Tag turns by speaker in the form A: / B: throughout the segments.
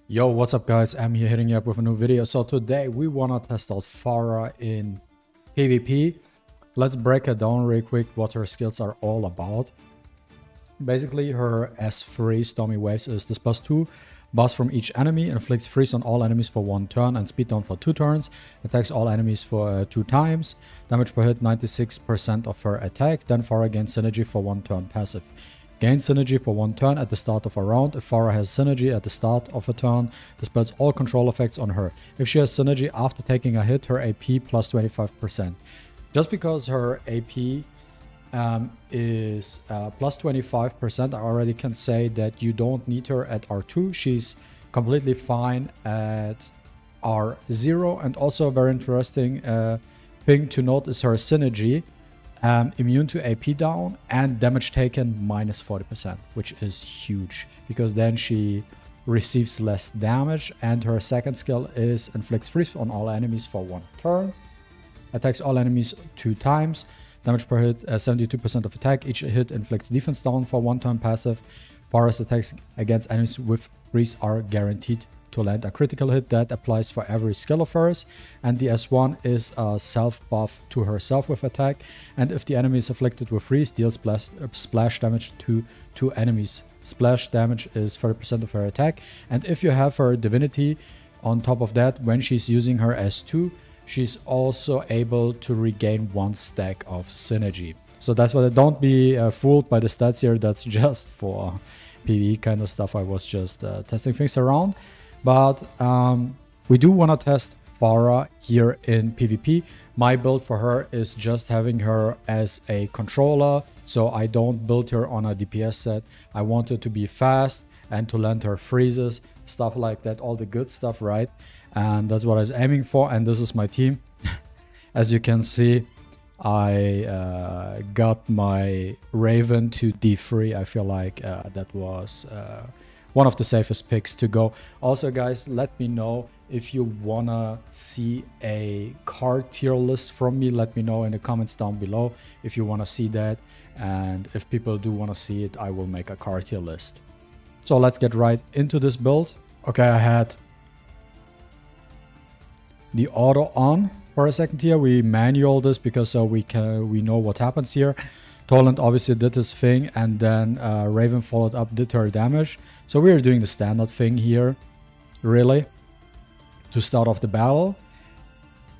A: Yo, what's up guys? I'm here hitting you up with a new video. So today we wanna test out Farrah in PvP. Let's break it down real quick what her skills are all about. Basically her S3 Stormy Waves is this +2. Burst from each enemy, inflicts freeze on all enemies for 1 turn and speed down for 2 turns. Attacks all enemies for 2 times. Damage per hit 96% of her attack. Then Farrah gains synergy for 1 turn passive. Gain synergy for 1 turn at the start of a round. If Farrah has synergy at the start of a turn, dispels all control effects on her. If she has synergy after taking a hit, her AP plus 25%. Just because her AP is plus 25%, I already can say that you don't need her at R2. She's completely fine at R0. And also a very interesting thing to note is her synergy. Immune to AP down and damage taken minus 40%, which is huge because then she receives less damage. And her second skill is inflicts freeze on all enemies for 1 turn, attacks all enemies 2 times, damage per hit 72% of attack. Each hit inflicts defense down for 1 turn passive. Farrah's attacks against enemies with freeze are guaranteed to land a critical hit. That applies for every skill of hers, and the S1 is a self buff to herself with attack, and if the enemy is afflicted with freeze, deals splash damage to 2 enemies. Splash damage is 30% of her attack, and if you have her divinity on top of that, when she's using her S2, she's also able to regain 1 stack of synergy. So that's what. Don't be fooled by the stats here. That's just for PvE kind of stuff. I was just testing things around. But we do want to test Farrah here in PvP. My build for her is just having her as a controller. So I don't build her on a DPS set. I want her to be fast and to land her freezes, stuff like that, all the good stuff, right? And that's what I was aiming for. And this is my team. As you can see, I got my Raven to D3. I feel like that was one of the safest picks to go. Also guys, let me know if you wanna see a card tier list from me. Let me know in the comments down below if you wanna see that, and if people do wanna see it, I will make a card tier list. So let's get right into this build. Okay, I had the auto on for a second here. We manual this because so we know what happens here. Toland obviously did his thing, and then Raven followed up, did her damage. So we are doing the standard thing here, really, to start off the battle.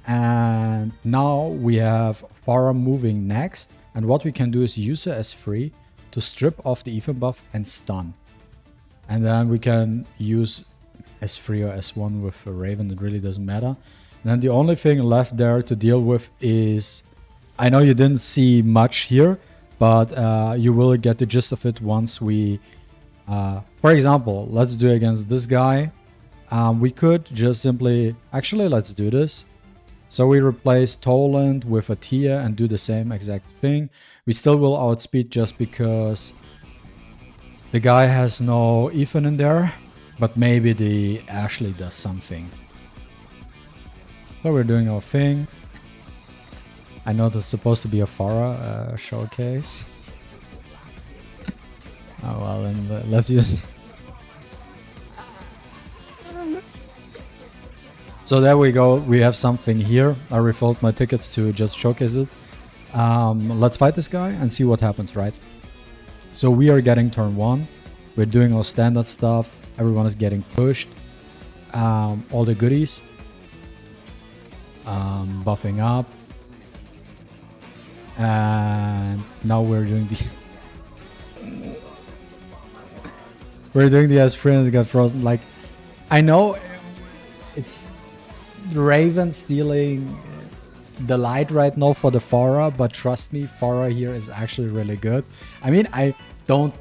A: And now we have Farrah moving next. And what we can do is use her S3 to strip off the even buff and stun. And then we can use S3 or S1 with a Raven, it really doesn't matter. And then the only thing left there to deal with is, I know you didn't see much here, but you will get the gist of it once we... for example, let's do against this guy. We could just simply... Actually, let's do this. So we replace Toland with a Tia and do the same exact thing. We still will outspeed just because the guy has no Ethan in there. But maybe the Ashley does something. So we're doing our thing. I know there's supposed to be a Farrah showcase. Oh well, then let's use... So there we go, we have something here. I refilled my tickets to just showcase it. Let's fight this guy and see what happens, right? So we are getting turn 1. We're doing our standard stuff. Everyone is getting pushed. All the goodies. Buffing up. And now we're doing the... We're doing the S3 and it got frozen. Like, I know it's Raven stealing the light right now for the Farrah, but trust me, Farrah here is actually really good. I mean, I don't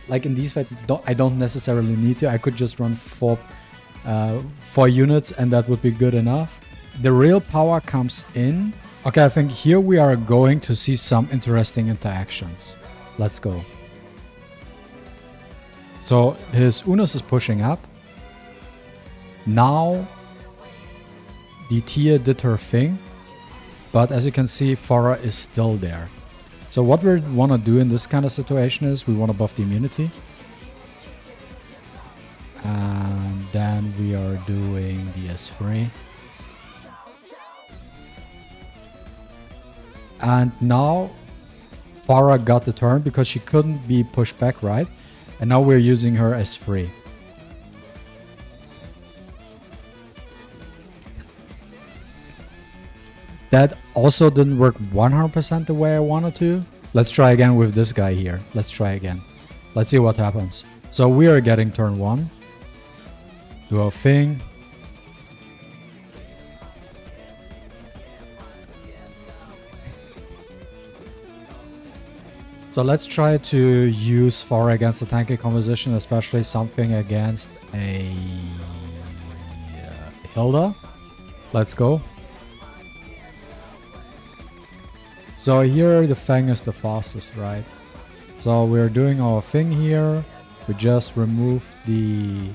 A: like in these fights. I don't necessarily need to. I could just run 4 units, and that would be good enough. The real power comes in. Okay, I think here we are going to see some interesting interactions. Let's go. So his Unos is pushing up. Now the Tia did her thing, but as you can see, Farrah is still there. So what we want to do in this kind of situation is we want to buff the immunity. And Then we are doing the S3. And now Farrah got the turn because she couldn't be pushed back, right? And now we're using her S3. That also didn't work 100% the way I wanted to. Let's try again with this guy here. Let's try again. Let's see what happens. So we are getting turn 1. Do our thing. So let's try to use Farrah against a tanky composition, especially something against a Hilda. Let's go. So here the Fang is the fastest, right? So we're doing our thing here. We just remove the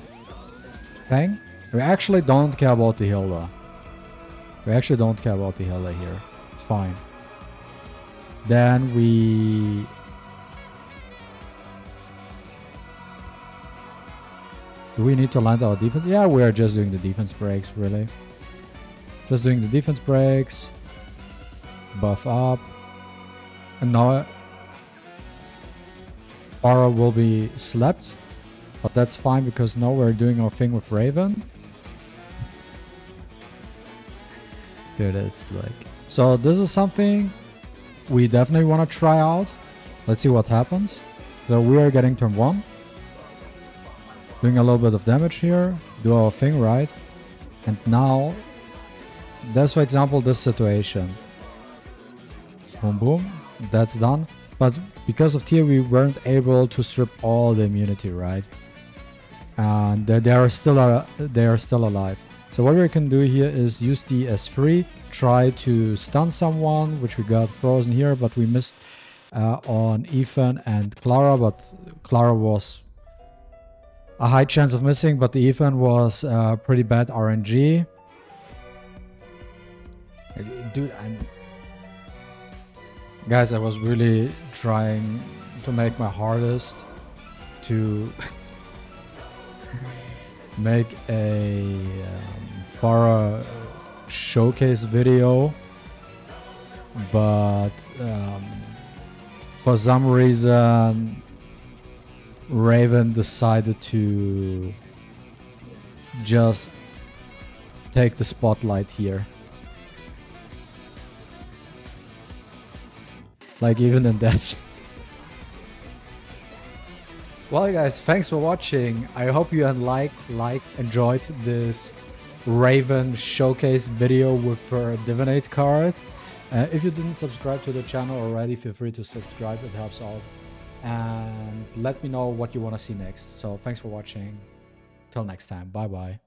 A: Fang. We actually don't care about the Hilda. We actually don't care about the Hilda here. It's fine. Then we... Do we need to land our defense? Yeah, we are just doing the defense breaks, really. Just doing the defense breaks. Buff up. And now Farrah will be slapped. But that's fine because now we're doing our thing with Raven. Dude, it's like... So this is something we definitely want to try out. Let's see what happens. So we are getting turn 1. Doing a little bit of damage here. Do our thing, right? And now, there's for example this situation. Boom, boom. That's done. But because of Tia, we weren't able to strip all the immunity, right? And they are still alive. So what we can do here is use the S3, try to stun someone, which we got frozen here, but we missed on Ethan and Clara. But Clara was a high chance of missing, but the Ethan was pretty bad RNG. Dude, guys, I was really trying to make my hardest to make a Farrah showcase video, but for some reason Raven decided to just take the spotlight here. Like even in that. Well guys, thanks for watching. I hope you enjoyed this Raven showcase video with her Divinate card. If you didn't subscribe to the channel already, feel free to subscribe, it helps out. And let me know what you want to see next. So thanks for watching. Till next time, bye bye.